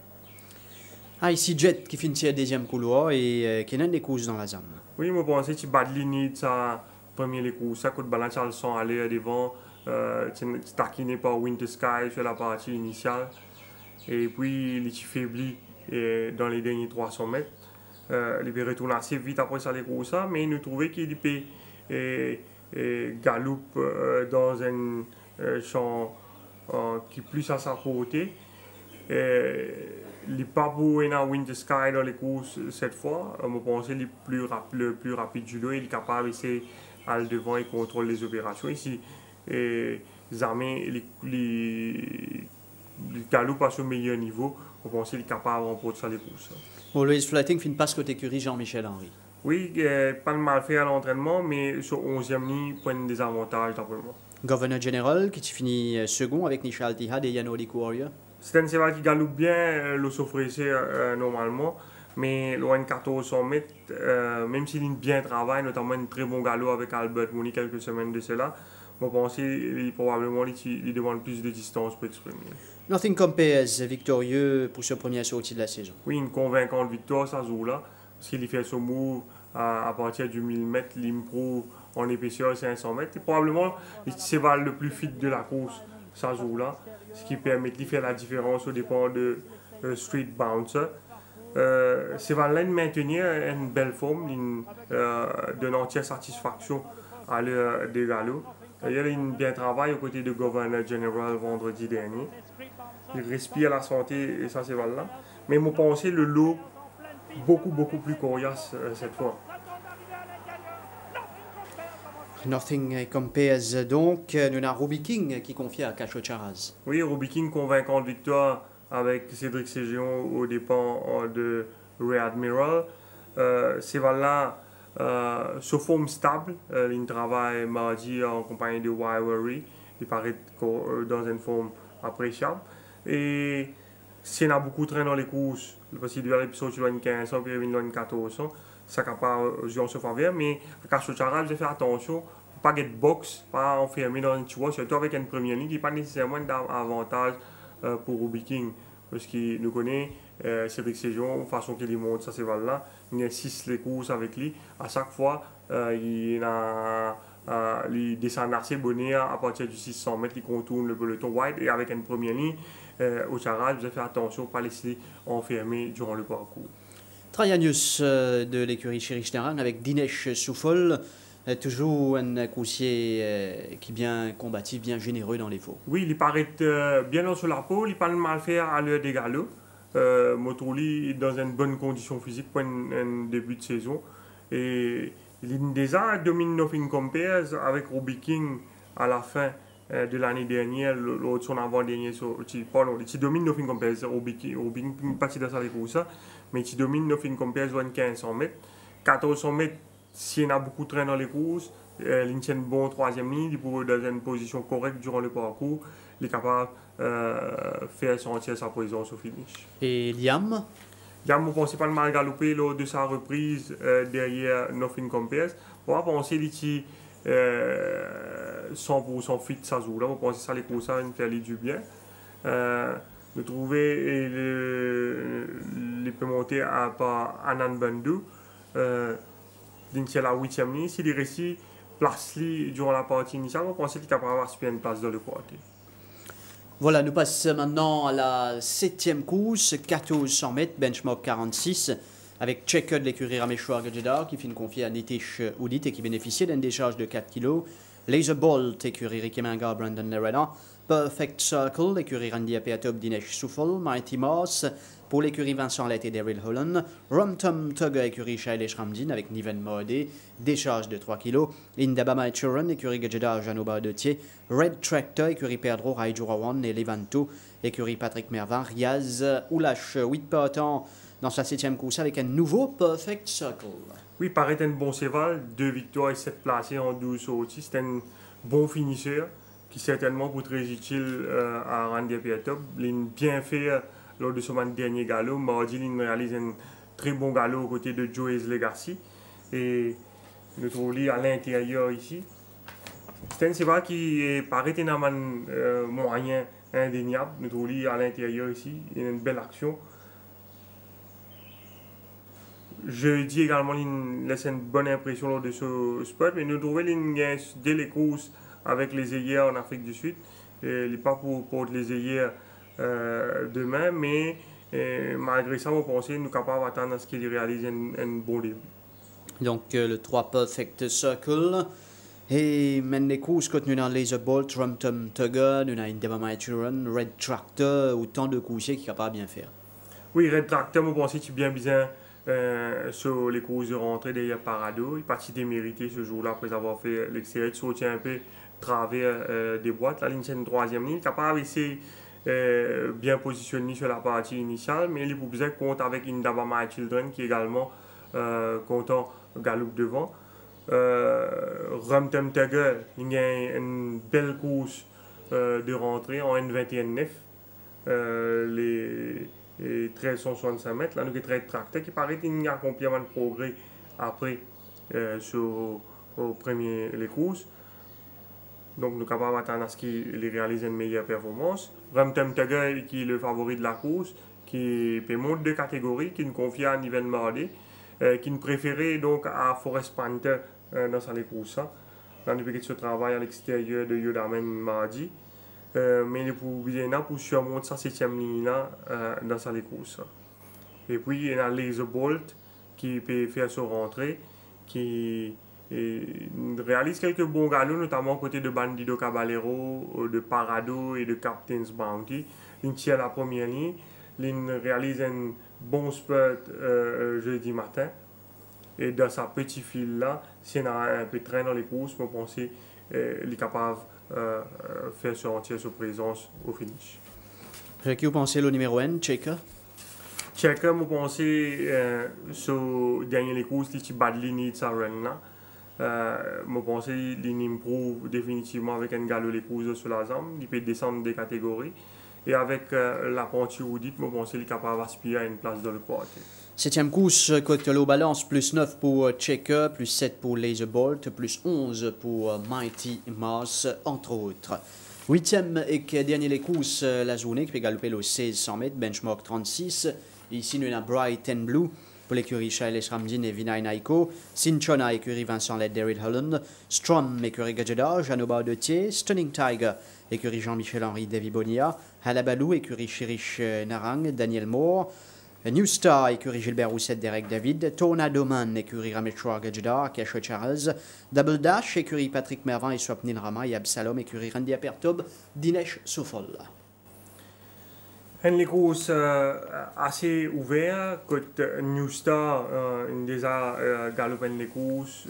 Icy Jet qui finit le deuxième couloir et qui a des courses dans la zone. Oui, je pense que tu bats de sa première course, ça coûte balance à son aller devant, tu taquiné par Winter Sky sur la partie initiale. Et puis il est faibli dans les derniers 300 mètres. Il peut retourner assez vite après ça les courses, mais nous trouvons qu'il peut galope dans un champ qui est plus à sa côté. Il n'est pas beau dans Winter Sky dans les courses cette fois. Je pense qu'il est le plus rapide du lot. Il est capable d'essayer à le devant et contrôler les opérations. Ici, Zamé, il galope à ce meilleur niveau. Je pense qu'il est capable de remporter ça les courses. Always Flighting finit pas ce côté écurie Jean-Michel Henry. Oui, pas de mal fait à l'entraînement, mais sur 11e ligne, il prend des avantages d'après moi. Governor General qui finit second avec Nishal Tihad et Yann Oli Warrior. C'est un cheval qui galope bien, le s'offrissait normalement, mais loin de 1400 mètres, même s'il a bien travaillé, notamment un très bon galop avec Albert Mooney quelques semaines de cela, je pense qu'il probablement il demande plus de distance pour exprimer. Nothing Compares victorieux pour ce premier sortie de la saison. Oui, une convaincante victoire, ça joue là, parce qu'il fait son move à partir du 1000 mètres, il improve en épaisseur 500 mètres, et probablement le cheval le plus fit de la course, ça joue là. Ce qui permet de faire la différence au dépend de Street Bouncer. C'est valable de maintenir une belle forme, d'une entière satisfaction à l'heure des galops. Il y a un bien travail aux côtés du Governor General vendredi dernier. Il respire la santé et ça c'est valable. Mais je pense le lot beaucoup plus coriace cette fois. Nothing Compares donc. Nous avons Ruby King qui confie à Cacho Charaz. Oui, Ruby King convaincante victoire avec Cédric Ségion au dépens de Ray Admiral. C'est là sous forme stable. Il travaille mardi en compagnie de Wiwery. Il paraît dans une forme appréciable. Et s'il y a beaucoup de train dans les courses, parce qu'il doit aller sur une 1500 puis une 1400, ça capable jouer en ce faveur. Mais Cacho Charaz, je fais attention. Pas de box, pas enfermé dans une tour, surtout avec une première ligne qui n'est pas nécessairement un avantage pour Ruby King. Parce qu'il nous connaît, Cédric Séjon, façon qu'il monte ça c'est là, il insiste les courses avec lui. À chaque fois, il descend assez bonnet à partir du 600 mètres, il contourne le peloton wide et avec une première ligne, au Charaz, vous avez fait attention de ne pas laisser enfermer durant le parcours. Traianius de l'écurie Chérichneran avec Dinesh Soufol. Toujours un coursier qui est bien combatif, bien généreux dans les faux. Oui, il paraît bien sur la peau, il parle mal faire à l'heure des galops. Motorli est dans une bonne condition physique pour un début de saison. Et il déjà domine Nothing Compares avec Ruby King à la fin de l'année dernière, l'autre son avant-dernier, pardon, il domine Nothing Compares au Big partie de ça les courses, mais il domine Nothing Compares 1500 mètres. 1400 mètres, s'il y en a beaucoup de train dans les courses, il tient bon troisième ligne, il peut dans une position correcte durant le parcours, il est capable de faire sentir sa présence au finish. Et Liam? Liam, je pense pas mal galopé lors de sa reprise derrière Nothing Compares. On va penser qu'il 100% fit sa joue là, on pense que ça les courses ça une faire du bien. De trouver les peut monter à par Anand Bandhu la 8e ligne. S'il est réussi place durant la partie initiale, on pense qu'il est capable d'avoir une place dans le côté. Voilà, nous passons maintenant à la 7e course, 1400 mètres, benchmark 46, avec Checker de l'écurie Rameshwar Gajadhar qui finit confié à Nitish Udit et qui bénéficiait d'une décharge de 4 kg. Laser Bolt, écurie Ricky Mangar, Brandon Lerena. Perfect Circle, l'écurie Randy Apeatob, Dinesh Souffle. Mighty Moss, pour l'écurie Vincent Lett et Daryl Holland. Rum Tum Tugger, écurie Shailesh Ramdin avec Niven Modé, décharge de 3 kg. Indabama Churan, écurie Gajadhar, Janoba Detier. Red Tractor, écurie Pedro, Raijurawan et Levanto, écurie Patrick Mervin. Riaz Oulash, 8 partants dans sa 7e course avec un nouveau Perfect Circle. Oui, paraît un bon cheval, 2 victoires et 7 placés en 12 sorties. C'est un bon finisseur qui certainement peut être très utile à Randy Apeatob. Il a bien fait lors de son dernier galop. Mardi, il réalise un très bon galop aux côtés de Joey's Legacy. Et nous trouvons à l'intérieur ici. C'est un cheval qui paraît un moyen indéniable. Nous trouvons à l'intérieur ici. Il a une belle action. Je dis également qu'il laisse une bonne impression lors de ce spot, mais nous trouvons qu'il dès les courses avec les œillères en Afrique du Sud. Il n'est pas pour les œillères demain, mais malgré ça, on pense que nous sommes capables d'attendre à ce qu'il réalise un bon début. Donc le 3 Perfect Circle. Et même les courses contenues dans Laser Bolt, Rum Tum Tugger, nous avons Indabama Churan, Red Tractor, autant de coursiers qui sont capables de bien faire. Oui, Red Tractor, je pense qu'il est bien sur les courses de rentrée derrière Parado. Il est parti démérité ce jour-là après avoir fait l'extérieur, de sortir un peu travers des boîtes. La ligne, c'est une 3e ligne. Capable d'essayer bien positionné sur la partie initiale, mais il est pour bien compte avec Indabama Children qui est également content galop devant. Rum Tum Tugger, il y a une belle course de rentrée en N21-9. Les 1365 mètres. Là, nous avons très tracté qui paraît qu'il y a un complément de progrès après sur les courses. Donc, nous sommes capables d'attendre à ce qu'il réalise une meilleure performance. Rum Tum Tugger, qui est le favori de la course, qui monte de catégorie, qui nous confie à Niven Modé, qui nous préférait donc à Forest Panther dans sa course. Là, nous avons ce travail à l'extérieur de Yodamen mardi. Mais il est pour bien pour surmonter sa 7e ligne là, dans sa course. Et puis il y a Laser Bolt qui peut faire sa rentrée, qui réalise quelques bons galops, notamment aux côtés de Bandido Caballero, de Parado et de Captain's Bounty. Il tient la première ligne, il réalise un bon spurt jeudi matin. Et dans sa petite file là, s'il y a un peu de train dans les courses, je pense qu'il est capable faire sentir sa présence au finish. Qui vous pensez le numéro 1, Checker? Checker, je pense sur dernier les courses, il bat de ligne de sa run là. Je pense qu'il improve définitivement avec un galop les courses sur la jambe, il peut descendre des catégories. Et avec la pente Udit, je pense qu'il est capable d'aspirer à une place dans le quartier. 7e course, côté l'eau balance, plus 9 pour Checker, plus 7 pour Laser Bolt, plus 11 pour Mighty Moss, entre autres. 8e et dernier les courses, la journée, qui peut galoper le 1600 mètres, benchmark 36. Ici, nous avons Bright and Blue pour l'écurie Shailesh Ramdin et Vinay Naiko. Cinchona, écurie Vincent Lett, Daryl Holland. Strom, écurie Gajadhar, Janoba Detier. Stunning Tiger, écurie Jean-Michel Henry, Davy Bonia. Halabaloo, écurie Chirish Narang, Daniel Moore. New Star, écurie Gilbert Rousset, Derek David. Tornado Man, écurie Rameshwar Gajadhar, Kesho Charles. Double Dash, écurie Patrick Mervin et Swapnil Rama. Et Absalom, écurie Randy Apeatob, Dinesh Souffle. Les courses assez ouvertes, côté New Star, il déjà galopé les courses.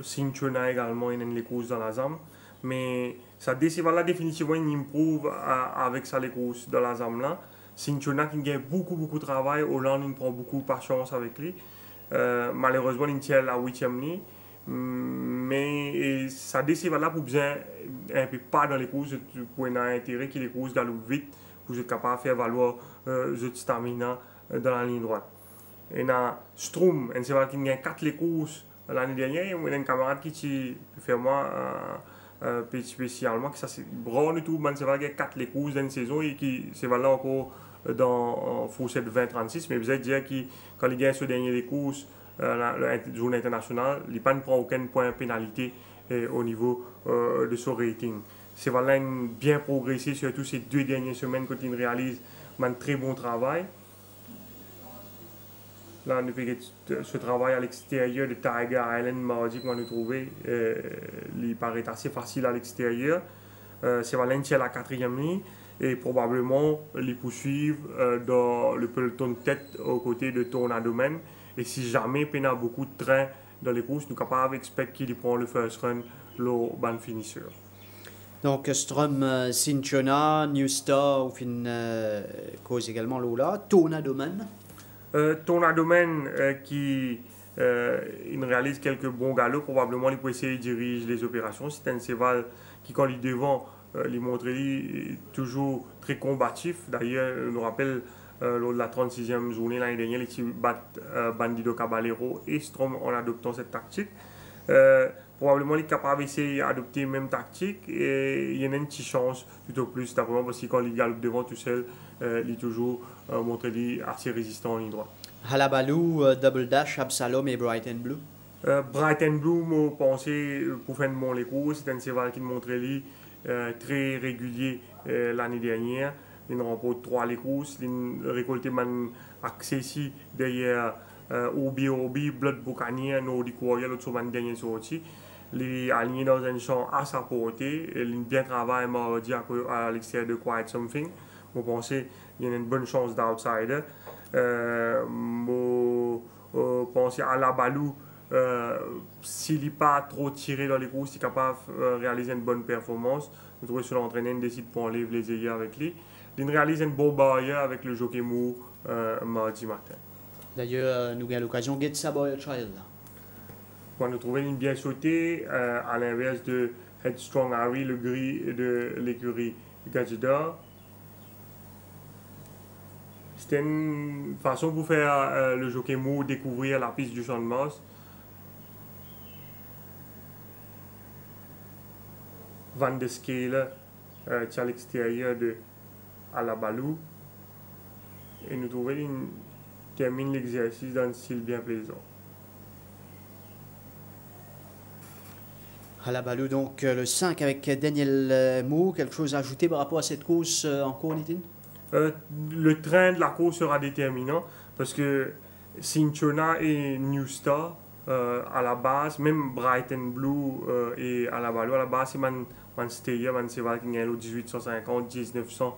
Cinchona également, il y a les courses dans la zone. Mais ça là définitivement une improve avec ça les courses dans la zone là. Cinchona qui gagne beaucoup de travail, Hollande il prend beaucoup de patience avec lui. Malheureusement il tient la 8e ligne. Mais ça là pour bien un peu pas dans les courses pour un intérêt que les courses galopent vite pour être capable de faire valoir votre stamina dans la ligne droite. Et dans Strom, un cheval qui gagne 4 les courses l'année dernière, il y a un camarade qui fait moi spécialement que ça c'est grand du tout, un cheval qui a 4 les courses dans une saison et qui cheval là encore dans fourchette 20-36, mais vous allez dire que quand il gagne ce dernier les courses la zone internationale, il ne prend aucun point de pénalité au niveau de son rating. C'est voilà bien progressé, surtout ces 2 dernières semaines quand il réalise un très bon travail. Là, on fait ce travail à l'extérieur de Tiger Island mardi qu'on a trouvé, il paraît assez facile à l'extérieur. C'est voilà qui est la 4e ligne et probablement les poursuivre dans le peloton de tête aux côtés de Tornado Man. Et si jamais il y a beaucoup de trains dans les courses, nous sommes capables d'expecter qu'il prend le first run, le ban finisseur. Donc, Strom, Cinchona, New Star, ou fin cause également Lola, Tornado Man. Tornado Man qui il réalise quelques bons galops, probablement il peut essayer de diriger les opérations. C'est un cheval qui, quand il est devant, il montre toujours très combatif. D'ailleurs, je nous rappelle lors de la 36e journée l'année dernière, il bat Bandido Caballero et Strom en adoptant cette tactique. Probablement il est capable d'essayer d'adopter la même tactique et il y a une petite chance tout au plus, d'abord parce que quand il galope devant tout seul, il est toujours montré assez résistant en ligne droite. Halabaloo, Double Dash, Absalom et Bright and Blue. Bright and Blue, je pensais pour faire bon les courses, c'est un cheval qui montrait très régulier l'année dernière. Il remporte 3 les courses, il a récolté un accès ici derrière Obi, Blood Buccaneer, Nordic Warrior, l'autre semaine dernière sortie. Il est aligné dans un champ à sa portée, il a bien travaillé mardi à l'extérieur de Quiet Something. Je pense qu'il y a une bonne chance d'outsider. Je pense à Halabaloo, s'il n'est pas trop tiré dans les courses, il est capable de réaliser une bonne performance. Nous trouvons que l'entraîneur décide pour enlever les œillets avec lui. Il réalise une bonne barrière avec le jockey mou mardi matin. D'ailleurs, nous avons l'occasion de gagner sa Boy Child. On a trouvé une bien sautée, à l'inverse de Headstrong Harry, le gris de l'écurie Gadgeta. C'était une façon pour faire le jockey mou découvrir la piste du Champ de Mars. Van de Scale à l'extérieur de Halabaloo. Et nous trouvons qu'il termine l'exercice dans un style bien plaisant. Halabaloo, donc le 5 avec Daniel Mou. Quelque chose à ajouter par rapport à cette course en cours, Nitin? Le train de la course sera déterminant parce que Cinchona et New Star à la base, même Bright and Blue et Halabaloo à la base, c'est un stayer, un cheval qui gagne 1850, 1900,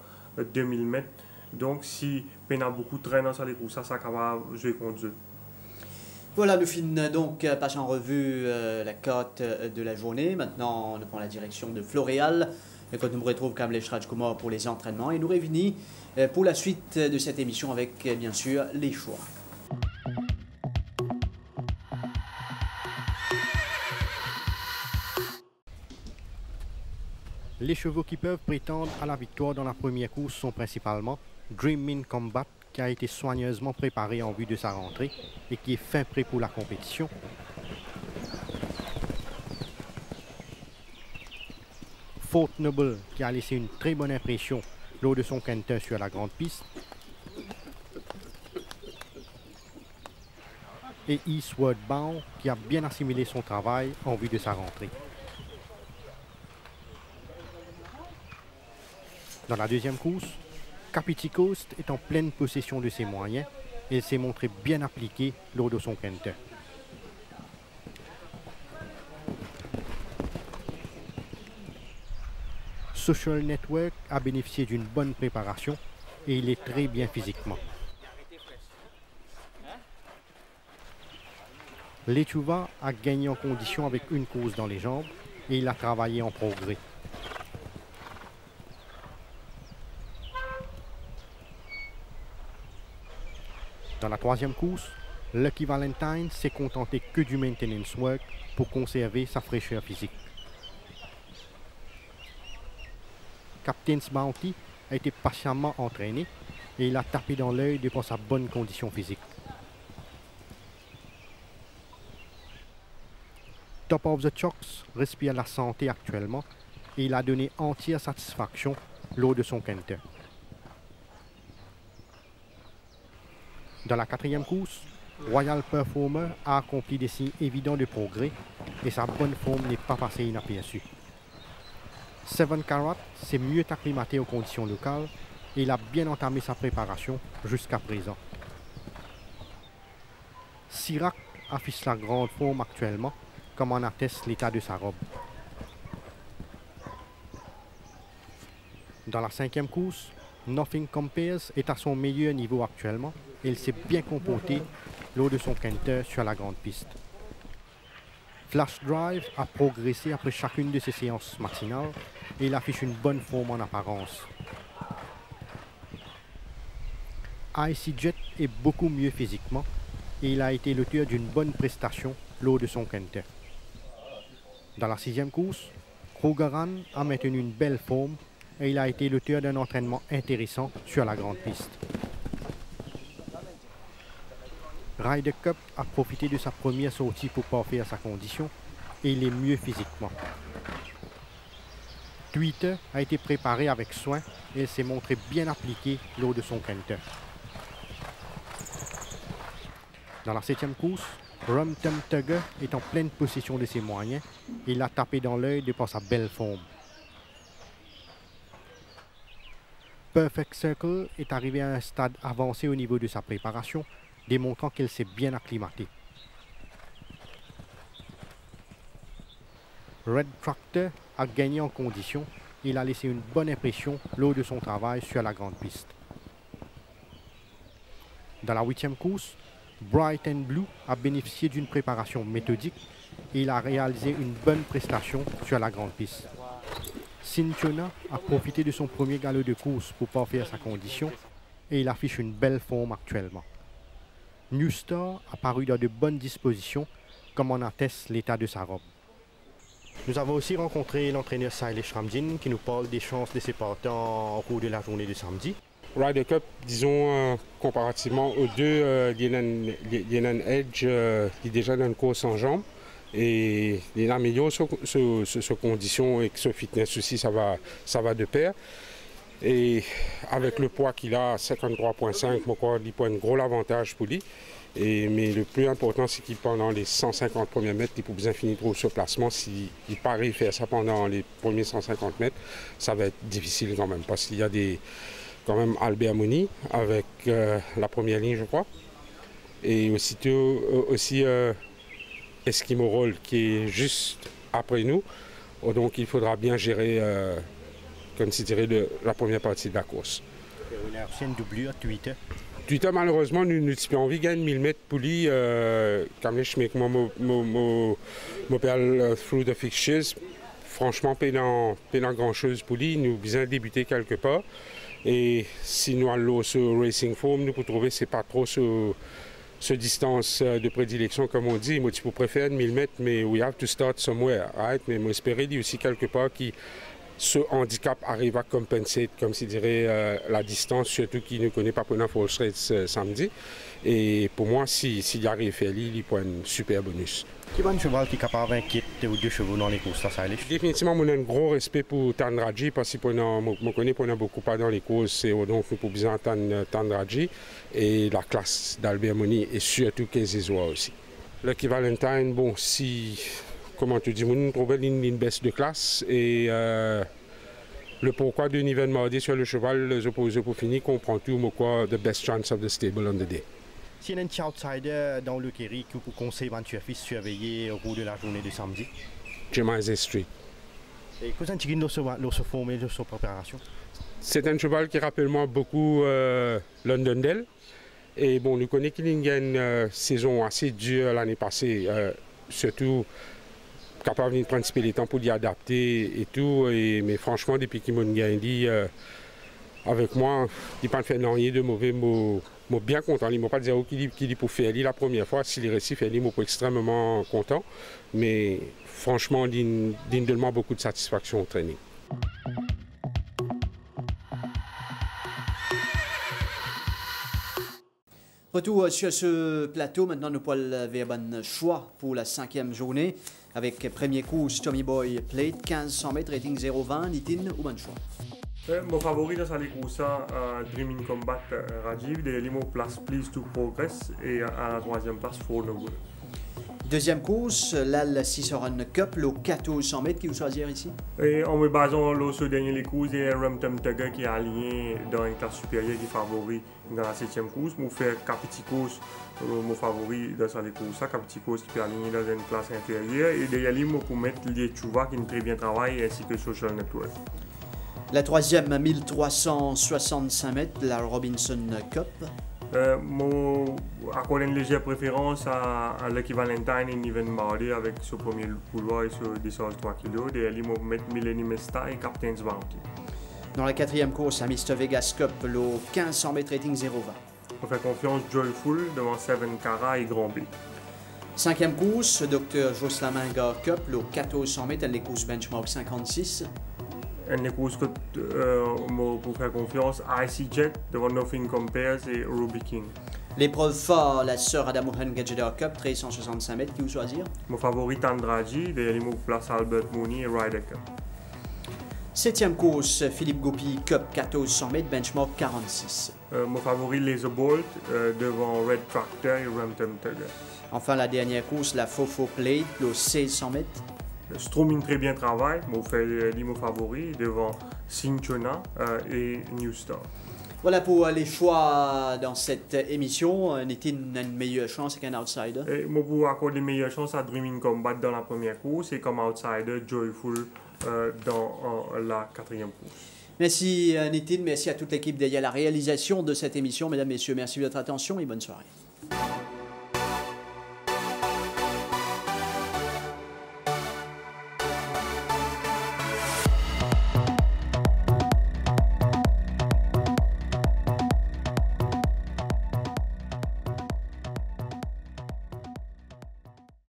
2000 mètres. Donc si on a beaucoup de train dans les courses, ça va jouer contre eux. Voilà, nous finissons donc passe en revue la carte de la journée. Maintenant, on prend la direction de Floréal. Et quand nous retrouvons comme les Shrajkumar pour les entraînements. Et nous revenons pour la suite de cette émission avec, bien sûr, les choix. Les chevaux qui peuvent prétendre à la victoire dans la première course sont principalement Dream In Combat, qui a été soigneusement préparé en vue de sa rentrée et qui est fin prêt pour la compétition. Fort Noble, qui a laissé une très bonne impression lors de son quintet sur la grande piste. Et Eastward Bound, qui a bien assimilé son travail en vue de sa rentrée. Dans la deuxième course, Capiti Coast est en pleine possession de ses moyens et il s'est montré bien appliqué lors de son quintet. Social Network a bénéficié d'une bonne préparation et il est très bien physiquement. Lechuva a gagné en condition avec une course dans les jambes et il a travaillé en progrès. Dans la troisième course, Lucky Valentine s'est contenté que du maintenance work pour conserver sa fraîcheur physique. Captain's Bounty a été patiemment entraîné et il a tapé dans l'œil devant sa bonne condition physique. Top of the Chocks respire la santé actuellement et il a donné entière satisfaction lors de son canter. Dans la quatrième course, Royal Performer a accompli des signes évidents de progrès et sa bonne forme n'est pas passée inaperçue. Seven Carat s'est mieux acclimaté aux conditions locales et il a bien entamé sa préparation jusqu'à présent. Sirac affiche la grande forme actuellement, comme en atteste l'état de sa robe. Dans la cinquième course, Nothing Compares est à son meilleur niveau actuellement et il s'est bien comporté lors de son canter sur la grande piste. Flash Drive a progressé après chacune de ses séances matinales et il affiche une bonne forme en apparence. Icy Jet est beaucoup mieux physiquement et il a été l'auteur d'une bonne prestation lors de son canter. Dans la sixième course, Krugeran a maintenu une belle forme et il a été l'auteur d'un entraînement intéressant sur la grande piste. Ryder Cup a profité de sa première sortie pour parfaire sa condition et il est mieux physiquement. Twitter a été préparé avec soin et il s'est montré bien appliqué lors de son canter. Dans la septième course, Rum Tum Tugger est en pleine possession de ses moyens et il a tapé dans l'œil de par sa belle forme. Perfect Circle est arrivé à un stade avancé au niveau de sa préparation, démontrant qu'elle s'est bien acclimatée. Red Tractor a gagné en condition et il a laissé une bonne impression lors de son travail sur la grande piste. Dans la huitième course, Bright and Blue a bénéficié d'une préparation méthodique et il a réalisé une bonne prestation sur la grande piste. Cinchona a profité de son premier galop de course pour parfaire sa condition et il affiche une belle forme actuellement. New Star a paru dans de bonnes dispositions, comme en atteste l'état de sa robe. Nous avons aussi rencontré l'entraîneur Sailesh Ramjin qui nous parle des chances de ses partants au cours de la journée de samedi. Ryder Cup, disons, comparativement aux deux, Lienan Edge qui est déjà dans une course en jambes. Et il améliore ses conditions et ce fitness aussi, ça va de pair. Et avec le poids qu'il a, 53,5, mon corps, il prend un gros avantage pour lui. Mais le plus important, c'est qu'il pendant les 150 premiers mètres, il peut bien finir trop ce placement. S'il parie faire ça pendant les premiers 150 mètres, ça va être difficile quand même. Parce qu'il y a quand même Albert Mouni avec la première ligne, je crois. Et aussi Eskimo Roll qui est juste après nous. Donc il faudra bien gérer, considérer la première partie de la course. Une ancienne doublure, Twitter. Twitter, malheureusement, nous avons envie de gagner 1000 mètres pour lui. Comme je mets mon père through the fixtures. Franchement, pas grand chose pour lui. Nous avons débuté quelque part. Et si nous allons sur Racing Form, nous pouvons trouver que ce n'est pas trop ce distance de prédilection, comme on dit. Moi, je préfère 1000 mètres, mais we have to start somewhere. Right? Mais moi, j'espérais aussi quelque part que ce handicap arrive à compenser, comme si dirait, la distance, surtout qu'il ne connaît pas pendant Falls Race samedi. Et pour moi, s'il arrive à faire il prend un super bonus. Qui est un cheval qui est capable d'inquiéter ou deux chevaux dans les courses, ça, Sailesh? Définitivement, on a un gros respect pour Tandraji parce que je connais beaucoup pas dans les courses et donc nous pouvons bien entendre Tandraji et la classe d'Albert Mouni et surtout Kezizoa aussi. Lucky Valentine, bon, comment tu dis, on trouve une baisse de classe et le pourquoi de Niven Mardi sur le cheval, les opposés pour finir, comprend tout, mais quoi, the best chance of the stable on the day. S'il y a un outsider dans le Kerry qui vous conseille Van Fils surveiller au cours de la journée de samedi? Jemaise Street. Et qu'est-ce que tu as formé de sa préparation? C'est un cheval qui rappelle moi beaucoup Londondale. Et bon, nous connaissons qu'il y a une saison assez dure l'année passée, surtout capable de prendre les temps pour y adapter et tout. Mais franchement, depuis qu'il m'a gagné avec moi, il n'a pas fait rien de mauvais. Je suis bien content. Il ne m'a pas dit qu'il dit pour faire la première fois. S'il est réussi, il m'a extrêmement content. Mais franchement, il donne beaucoup de satisfaction au training. Retour sur ce plateau, maintenant nous pouvons faire un choix pour la 5e journée avec premier course Tommy Boy Plate, 1500 mètres, rating 0,20, Nitin ou bon choix. Mon favori dans cette course, Dreaming Combat Rajiv, des limo place Please to Progress et à la 3e place For No Good. Deuxième course, l'Al 6 Run Cup, le 1400 mètres qui vous choisir ici. Et en me basant sur le dernier course, il y a Rumtum Tugger qui est aligné dans une classe supérieure qui est favori dans la 7e course. Je fais Capiti course, mon favori dans cette course, Capiti course qui est aligné dans une classe inférieure. Et derrière lui, je peux mettre les Chuva qui très bien travaillent ainsi que Social Network. La 3e, 1365 mètres, la Robinson Cup. Accorde une légère préférence à Lucky Valentine et Niven Marley avec ce premier couloir et ce 10-3 kg. Derrière lui, je vais mettre Millennium Star et Captain's Bounty. Dans la 4e course, à Mr Vegas Cup, le 1500 mètres, rating 0,20. On fait confiance Joyful devant Seven Cara et Grand B. 5e course, Dr Jocelyn Mingard Cup, le 1400 mètres, les courses benchmark 56. Une course que pour faire confiance, IC Jet devant Nothing Compares et Ruby King. L'épreuve phare, la sœur Adamohan Gadgeta Cup, 1365 mètres, qui vous choisir. Mon favori Tandraji, derrière les place Albert Mooney et Ryder Cup. 7e course, Philippe Gopi Cup, 1400 mètres, benchmark 46. Mon favori Laser Bolt devant Red Tractor et Rumtum Tugger. Enfin, la dernière course, la Fofo Plate, le 1600 mètres. Stroming très bien travaille, mon fait mon favori devant Cinchona et New Star. Voilà pour les choix dans cette émission. Nitin a une meilleure chance qu'un outsider. Et moi pour accorder une meilleure chance à Dreaming Combat dans la première course et comme outsider Joyful dans la 4e course. Merci Nitin, merci à toute l'équipe derrière la réalisation de cette émission. Mesdames, Messieurs, merci de votre attention et bonne soirée.